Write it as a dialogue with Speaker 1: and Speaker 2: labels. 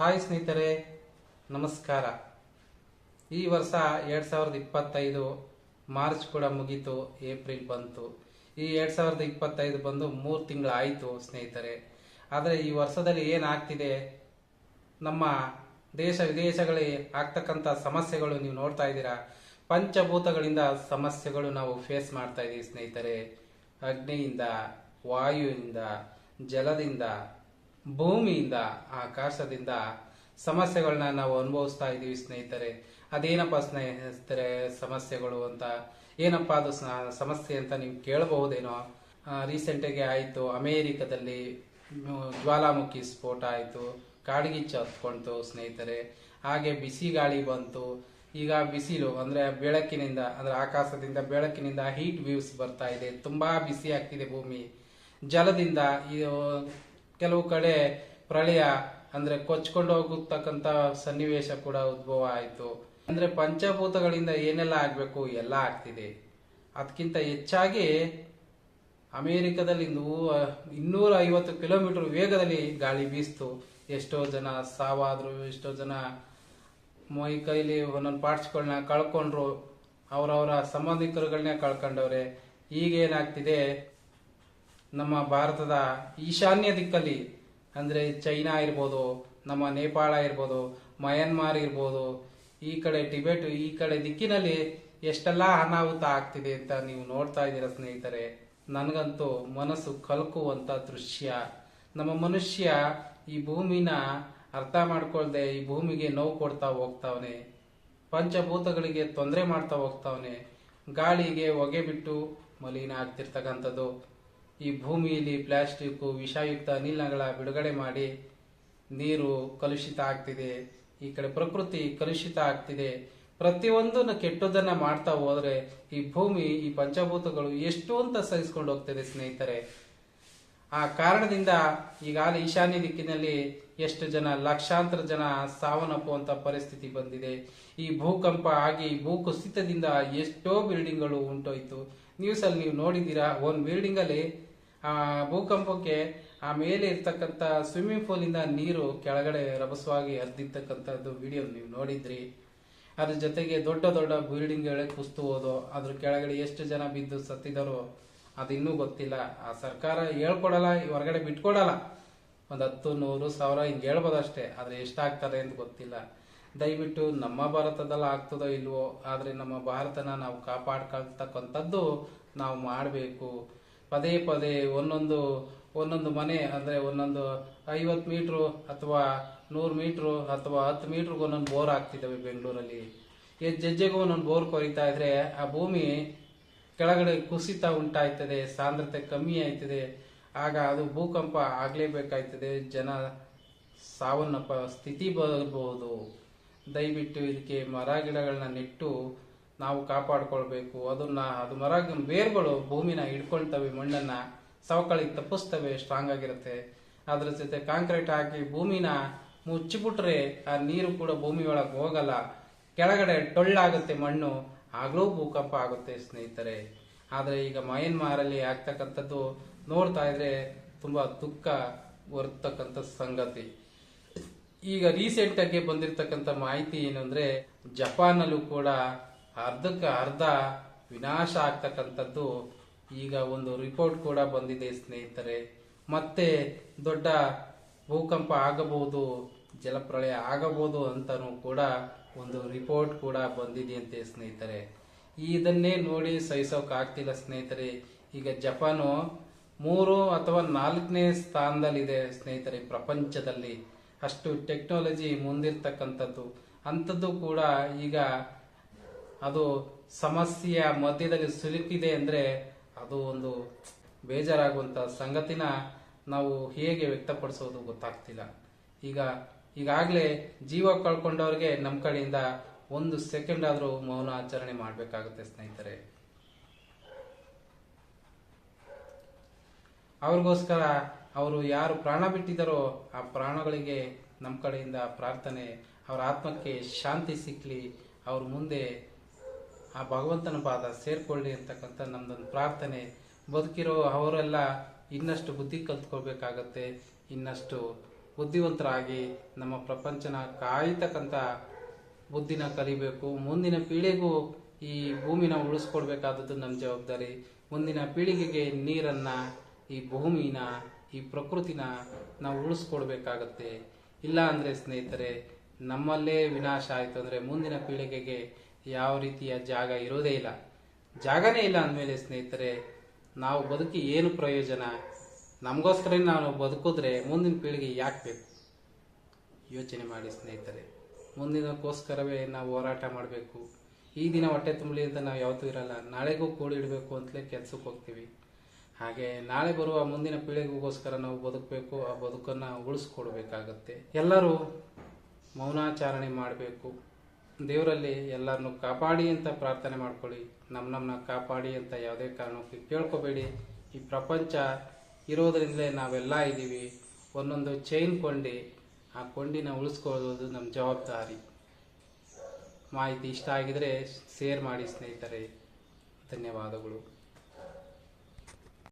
Speaker 1: Hi ಸ್ನೇಹಿತರೆ, ನಮಸ್ಕಾರ. ಈ ವರ್ಷ 2025 ಮಾರ್ಚ್ ಕೂಡ ಮುಗೀತು, ಏಪ್ರಿಲ್ ಬಂತು. ಈ 2025 ಬಂದು 3 ತಿಂಗಳು ಆಯಿತು ಸ್ನೇಹಿತರೆ. ಆದರೆ ಈ ವರ್ಷದಲ್ಲಿ ಏನಾಗ್ತಿದೆ, ನಮ್ಮ ದೇಶ ವಿದೇಶಗಳಲ್ಲಿ ಆಗ್ತಕ್ಕಂಥ ಸಮಸ್ಯೆಗಳು ನೀವು ನೋಡ್ತಾ ಇದ್ದೀರಾ. ಪಂಚಭೂತಗಳಿಂದ ಸಮಸ್ಯೆಗಳು ನಾವು ಫೇಸ್ ಮಾಡ್ತಾ ಇದ್ದೀವಿ ಸ್ನೇಹಿತರೆ. ಅಗ್ನಿಯಿಂದ, ವಾಯುವಿಂದ, ಜಲದಿಂದ, ಭೂಮಿಯಿಂದ, ಆಕಾಶದಿಂದ ಸಮಸ್ಯೆಗಳನ್ನ ನಾವು ಅನುಭವಿಸ್ತಾ ಇದ್ದೀವಿ ಸ್ನೇಹಿತರೆ. ಅದೇನಪ್ಪ ಸ್ನೇಹಿತರೆ ಸಮಸ್ಯೆಗಳು ಅಂತ, ಏನಪ್ಪ ಅದು ಸಮಸ್ಯೆ ಅಂತ ನೀವು ಕೇಳಬಹುದೇನೋ. ರೀಸೆಂಟಾಗಿ ಆಯಿತು, ಅಮೇರಿಕದಲ್ಲಿ ಜ್ವಾಲಾಮುಖಿ ಸ್ಫೋಟ ಆಯಿತು, ಕಾಡ್ಗಿಚ್ಚು ಹತ್ಕೊಂತು ಸ್ನೇಹಿತರೆ. ಹಾಗೆ ಬಿಸಿ ಗಾಳಿ ಬಂತು. ಈಗ ಬಿಸಿಲು ಅಂದ್ರೆ ಬೆಳಕಿನಿಂದ, ಅಂದ್ರೆ ಆಕಾಶದಿಂದ ಬೆಳಕಿನಿಂದ ಹೀಟ್ ವ್ಯೂಸ್ ಬರ್ತಾ ಇದೆ, ತುಂಬಾ ಬಿಸಿ ಆಗ್ತಿದೆ ಭೂಮಿ. ಜಲದಿಂದ ಕೆಲವು ಕಡೆ ಪ್ರಳಯ ಅಂದ್ರೆ ಕೊಚ್ಕೊಂಡು ಹೋಗತಕ್ಕಂತ ಸನ್ನಿವೇಶ ಕೂಡ ಉದ್ಭವ ಆಯಿತು. ಅಂದ್ರೆ ಪಂಚಭೂತಗಳಿಂದ ಏನೆಲ್ಲ ಆಗ್ಬೇಕು ಎಲ್ಲ ಆಗ್ತಿದೆ. ಅದಕ್ಕಿಂತ ಹೆಚ್ಚಾಗಿ ಅಮೆರಿಕದಲ್ಲಿ 250 ಕಿಲೋಮೀಟರ್ ವೇಗದಲ್ಲಿ ಗಾಳಿ ಬೀಸ್ತು. ಎಷ್ಟೋ ಜನ ಸಾವಾದ್ರು, ಎಷ್ಟೋ ಜನ ಮೈ ಕೈಲಿ ಒಂದೊಂದು ಪಾರ್ಟ್ಸ್ಗಳನ್ನ ಕಳ್ಕೊಂಡ್ರು, ಅವರವರ ಸಂಬಂಧಿಕರುಗಳನ್ನೇ ಕಳ್ಕೊಂಡವ್ರೆ. ಈಗೇನಾಗ್ತಿದೆ, ನಮ್ಮ ಭಾರತದ ಈಶಾನ್ಯ ದಿಕ್ಕಲ್ಲಿ ಅಂದ್ರೆ ಚೈನಾ ಇರ್ಬೋದು, ನಮ್ಮ ನೇಪಾಳ ಇರ್ಬೋದು, ಮಯನ್ಮಾರ್ ಇರ್ಬೋದು, ಈ ಕಡೆ ಟಿಬೆಟ್, ಈ ಕಡೆ ದಿಕ್ಕಿನಲ್ಲಿ ಎಷ್ಟೆಲ್ಲ ಅನಾಹುತ ಆಗ್ತಿದೆ ಅಂತ ನೀವು ನೋಡ್ತಾ ಇದ್ದೀರಾ ಸ್ನೇಹಿತರೆ. ನನಗಂತೂ ಮನಸ್ಸು ಕಲ್ಕುವಂತ ದೃಶ್ಯ. ನಮ್ಮ ಮನುಷ್ಯ ಈ ಭೂಮಿನ ಅರ್ಥ ಮಾಡ್ಕೊಳ್ದೆ ಈ ಭೂಮಿಗೆ ನೋವು ಕೊಡ್ತಾ ಹೋಗ್ತಾವನೆ, ಪಂಚಭೂತಗಳಿಗೆ ತೊಂದರೆ ಮಾಡ್ತಾ ಹೋಗ್ತಾವನೆ, ಗಾಳಿಗೆ ಹೊಗೆ ಬಿಟ್ಟು ಮಲಿನ ಆಗ್ತಿರ್ತಕ್ಕಂಥದ್ದು. ಈ ಭೂಮಿಯಲ್ಲಿ ಪ್ಲಾಸ್ಟಿಕ್, ವಿಷಯುಕ್ತ ಅನಿಲಗಳ ಬಿಡುಗಡೆ ಮಾಡಿ ನೀರು ಕಲುಷಿತ ಆಗ್ತಿದೆ. ಈ ಕಡೆ ಪ್ರಕೃತಿ ಕಲುಷಿತ ಆಗ್ತಿದೆ. ಪ್ರತಿಯೊಂದನ್ನು ಕೆಟ್ಟದನ್ನ ಮಾಡ್ತಾ ಹೋದ್ರೆ ಈ ಭೂಮಿ, ಈ ಪಂಚಭೂತಗಳು ಎಷ್ಟು ಅಂತ ಸಹಿಸ್ಕೊಂಡು ಹೋಗ್ತದೆ ಸ್ನೇಹಿತರೆ. ಆ ಕಾರಣದಿಂದ ಈಗಾಗಲೇ ಈಶಾನ್ಯ ದಿಕ್ಕಿನಲ್ಲಿ ಎಷ್ಟು ಜನ, ಲಕ್ಷಾಂತರ ಜನ ಸಾವನ್ನಪ್ಪುವಂತ ಪರಿಸ್ಥಿತಿ ಬಂದಿದೆ. ಈ ಭೂಕಂಪ ಆಗಿ ಭೂಕುಸಿತದಿಂದ ಎಷ್ಟೋ ಬಿಲ್ಡಿಂಗ್ಗಳು ಉಂಟೋಯ್ತು. ನ್ಯೂಸ್ ಅಲ್ಲಿ ನೀವು ನೋಡಿದ್ದೀರಾ, ಒಂದು ಬಿಲ್ಡಿಂಗ್ ಅಲ್ಲಿ ಭೂಕಂಪಕ್ಕೆ ಆ ಮೇಲೆ ಇರ್ತಕ್ಕಂಥ ಸ್ವಿಮ್ಮಿಂಗ್ ಪೂಲ್ ಇಂದ ನೀರು ಕೆಳಗಡೆ ರಭಸವಾಗಿ ಹರಿದಿರ್ತಕ್ಕಂಥದ್ದು ವಿಡಿಯೋ ನೀವು ನೋಡಿದ್ರಿ. ಅದ್ರ ಜೊತೆಗೆ ದೊಡ್ಡ ದೊಡ್ಡ ಬಿಲ್ಡಿಂಗ್ ಕುಸ್ತು ಹೋದೋ, ಅದ್ರ ಕೆಳಗಡೆ ಎಷ್ಟು ಜನ ಬಿದ್ದು ಸತ್ತಿದಾರೋ ಅದಿನ್ನೂ ಗೊತ್ತಿಲ್ಲ. ಆ ಸರ್ಕಾರ ಹೇಳ್ಕೊಡಲ್ಲ, ಹೊರಗಡೆ ಬಿಟ್ಕೊಡಲ್ಲ. 10, 100, 1000 ಹಿಂಗೆ ಹೇಳ್ಬೋದಷ್ಟೇ, ಆದ್ರೆ ಎಷ್ಟಾಗ್ತಾರೆ ಅಂತ ಗೊತ್ತಿಲ್ಲ. ದಯವಿಟ್ಟು ನಮ್ಮ ಭಾರತದಲ್ಲಿ ಆಗ್ತದೋ ಇಲ್ವೋ, ಆದ್ರೆ ನಮ್ಮ ಭಾರತನ ನಾವು ಕಾಪಾಡ್ಕೊಳ್ತಕ್ಕಂಥದ್ದು ನಾವು ಮಾಡಬೇಕು. ಪದೇ ಪದೇ ಒಂದೊಂದು ಮನೆ ಅಂದ್ರೆ ಒಂದೊಂದು 50 ಮೀಟ್ರು ಅಥವಾ 100 ಮೀಟ್ರು ಅಥವಾ 10 ಮೀಟ್ರಿಗೆ ಒಂದೊಂದು ಬೋರ್ ಆಗ್ತಿದ್ದಾವೆ ಬೆಂಗಳೂರಲ್ಲಿ. ಹೆಜ್ಜೆಗೂ ಒಂದೊಂದು ಬೋರ್ ಕೊರಿತಾ ಇದ್ರೆ ಆ ಭೂಮಿ ಕೆಳಗಡೆ ಕುಸಿತ ಉಂಟಾಯ್ತದೆ, ಸಾಂದ್ರತೆ ಕಮ್ಮಿ ಆಯ್ತದೆ. ಆಗ ಅದು ಭೂಕಂಪ ಆಗ್ಲೇಬೇಕಾಯ್ತದೆ, ಜನ ಸಾವನ್ನಪ್ಪ ಸ್ಥಿತಿ ಬರಬಹುದು. ದಯವಿಟ್ಟು ಇದಕ್ಕೆ ಮರ ಗಿಡಗಳನ್ನ ನೆಟ್ಟು ನಾವು ಕಾಪಾಡ್ಕೊಳ್ಬೇಕು. ಅದು ಮರ ಬೇರ್ಗಳು ಭೂಮಿನ ಹಿಡ್ಕೊಳ್ತವೆ, ಮಣ್ಣನ್ನ ಸವಕಳಿ ತಪ್ಪಿಸ್ತವೆ, ಸ್ಟ್ರಾಂಗ್ ಆಗಿರುತ್ತೆ. ಅದ್ರ ಜೊತೆ ಕಾಂಕ್ರೀಟ್ ಹಾಕಿ ಭೂಮಿನ ಮುಚ್ಚಿಬಿಟ್ರೆ ಆ ನೀರು ಕೂಡ ಭೂಮಿ ಒಳಗೆ ಹೋಗಲ್ಲ, ಕೆಳಗಡೆ ಟೊಳ್ಳಾಗುತ್ತೆ ಮಣ್ಣು, ಆಗ್ಲೂ ಭೂಕಂಪ ಆಗುತ್ತೆ ಸ್ನೇಹಿತರೆ. ಆದ್ರೆ ಈಗ ಮಯನ್ಮಾರಲ್ಲಿ ಆಗ್ತಕ್ಕಂಥದ್ದು ನೋಡ್ತಾ ಇದ್ರೆ ತುಂಬಾ ದುಃಖ ಬರ್ತಕ್ಕಂಥ ಸಂಗತಿ. ಈಗ ರೀಸೆಂಟ್ ಆಗಿ ಬಂದಿರತಕ್ಕಂಥ ಮಾಹಿತಿ ಏನಂದ್ರೆ, ಜಪಾನಲ್ಲೂ ಕೂಡ ಅರ್ಧಕ್ಕೆ ಅರ್ಧ ವಿನಾಶ ಆಗ್ತಕ್ಕಂಥದ್ದು ಈಗ ಒಂದು ರಿಪೋರ್ಟ್ ಕೂಡ ಬಂದಿದೆ ಸ್ನೇಹಿತರೆ. ಮತ್ತೆ ದೊಡ್ಡ ಭೂಕಂಪ ಆಗಬಹುದು, ಜಲಪ್ರಳಯ ಆಗಬಹುದು ಅಂತಾನು ಕೂಡ ಒಂದು ರಿಪೋರ್ಟ್ ಕೂಡ ಬಂದಿದೆಯಂತೆ ಸ್ನೇಹಿತರೆ. ಇದನ್ನೇ ನೋಡಿ ಸಹಿಸೋಕೆ ಆಗ್ತಿಲ್ಲ ಸ್ನೇಹಿತರೆ. ಈಗ ಜಪಾನು 3 ಅಥವಾ 4ನೇ ಸ್ಥಾನದಲ್ಲಿದೆ ಸ್ನೇಹಿತರೆ ಪ್ರಪಂಚದಲ್ಲಿ. ಅಷ್ಟು ಟೆಕ್ನಾಲಜಿ ಮುಂದಿರ್ತಕ್ಕಂಥದ್ದು. ಅಂಥದ್ದು ಕೂಡ ಈಗ ಅದು ಸಮಸ್ಯೆಯ ಮಧ್ಯದಲ್ಲಿ ಸಿಲುಕಿದೆ ಅಂದ್ರೆ ಅದು ಒಂದು ಬೇಜಾರಾಗುವಂತ ಸಂಗತಿನ ನಾವು ಹೇಗೆ ವ್ಯಕ್ತಪಡಿಸೋದು ಗೊತ್ತಾಗ್ತಿಲ್ಲ. ಈಗಾಗಲೇ ಜೀವ ಕಳ್ಕೊಂಡವ್ರಿಗೆ ನಮ್ಮ ಕಡೆಯಿಂದ 1 ಸೆಕೆಂಡ್ ಆದ್ರೂ ಮೌನ ಆಚರಣೆ ಮಾಡಬೇಕಾಗುತ್ತೆ ಸ್ನೇಹಿತರೆ. ಅವ್ರಿಗೋಸ್ಕರ ಅವರು ಯಾರು ಪ್ರಾಣ ಬಿಟ್ಟಿದ್ದಾರೋ ಆ ಪ್ರಾಣಗಳಿಗೆ ನಮ್ಮ ಕಡೆಯಿಂದ ಪ್ರಾರ್ಥನೆ, ಅವರ ಆತ್ಮಕ್ಕೆ ಶಾಂತಿ ಸಿಕ್ಲಿ, ಅವ್ರ ಮುಂದೆ ಆ ಭಗವಂತನ ಪಾದ ಸೇರ್ಕೊಳ್ಳಿ ಅಂತಕ್ಕಂಥ ನಮ್ದೊಂದು ಪ್ರಾರ್ಥನೆ. ಬದುಕಿರೋ ಅವರೆಲ್ಲ ಇನ್ನಷ್ಟು ಬುದ್ಧಿ ಕಲ್ತ್ಕೊಳ್ಬೇಕಾಗತ್ತೆ, ಇನ್ನಷ್ಟು ಬುದ್ಧಿವಂತರಾಗಿ ನಮ್ಮ ಪ್ರಪಂಚನ ಕಾಯ್ತಕ್ಕಂಥ ಬುದ್ಧಿನ ಕಲಿಬೇಕು. ಮುಂದಿನ ಪೀಳಿಗೆಗೂ ಈ ಭೂಮಿನ ಉಳಿಸ್ಕೊಡ್ಬೇಕಾದದ್ದು ನಮ್ಮ ಜವಾಬ್ದಾರಿ. ಮುಂದಿನ ಪೀಳಿಗೆಗೆ ನೀರನ್ನ, ಈ ಭೂಮಿನ, ಈ ಪ್ರಕೃತಿನ ನಾವು ಉಳಿಸ್ಕೊಡ್ಬೇಕಾಗತ್ತೆ. ಇಲ್ಲ ಅಂದರೆ ಸ್ನೇಹಿತರೆ, ನಮ್ಮಲ್ಲೇ ವಿನಾಶ ಆಯಿತು ಅಂದರೆ ಮುಂದಿನ ಪೀಳಿಗೆಗೆ ಯಾವ ರೀತಿಯ ಜಾಗ ಇರೋದೇ ಇಲ್ಲ. ಜಾಗನೇ ಇಲ್ಲ ಅಂದಮೇಲೆ ಸ್ನೇಹಿತರೆ, ನಾವು ಬದುಕಿ ಏನು ಪ್ರಯೋಜನ? ನಮಗೋಸ್ಕರ ನಾವು ಬದುಕಿದ್ರೆ ಮುಂದಿನ ಪೀಳಿಗೆ ಯಾಕೆ ಬೇಕು? ಯೋಚನೆ ಮಾಡಿ ಸ್ನೇಹಿತರೆ. ಮುಂದಿನಕ್ಕೋಸ್ಕರವೇ ನಾವು ಹೋರಾಟ ಮಾಡಬೇಕು. ಈ ದಿನ ಹೊಟ್ಟೆ ತುಂಬಲಿ ಅಂತ ನಾವು ಯಾವತ್ತೂ ಇರಲ್ಲ. ನಾಳೆಗೂ ಕೂಡಿ ಇಡಬೇಕು ಅಂತಲೇ ಕೆಲಸಕ್ಕೆ ಹೋಗ್ತೀವಿ. ಹಾಗೆ ನಾಳೆ ಬರುವ ಮುಂದಿನ ಪೀಳಿಗೆಗೋಸ್ಕರ ನಾವು ಬದುಕಬೇಕು. ಆ ಬದುಕನ್ನು ಉಳಿಸ್ಕೊಡ್ಬೇಕಾಗತ್ತೆ. ಎಲ್ಲರೂ ಮೌನಾಚರಣೆ ಮಾಡಬೇಕು. ದೇವರಲ್ಲಿ ಎಲ್ಲರನ್ನೂ ಕಾಪಾಡಿ ಅಂತ ಪ್ರಾರ್ಥನೆ ಮಾಡ್ಕೊಳ್ಳಿ. ನಮ್ಮನ್ನ ಕಾಪಾಡಿ ಅಂತ ಯಾವುದೇ ಕಾರಣಕ್ಕೂ ಕೇಳ್ಕೊಬೇಡಿ. ಈ ಪ್ರಪಂಚ ಇರೋದ್ರಿಂದಲೇ ನಾವೆಲ್ಲ ಇದ್ದೀವಿ. ಒಂದೊಂದು ಚೈನ್ ಕೊಂಡಿ, ಆ ಕೊಂಡಿನ ಉಳಿಸ್ಕೊಳ್ಳೋದು ನಮ್ಮ ಜವಾಬ್ದಾರಿ. ಮಾಹಿತಿ ಇಷ್ಟ ಆಗಿದ್ರೆ ಶೇರ್ ಮಾಡಿ ಸ್ನೇಹಿತರೆ. ಧನ್ಯವಾದಗಳು.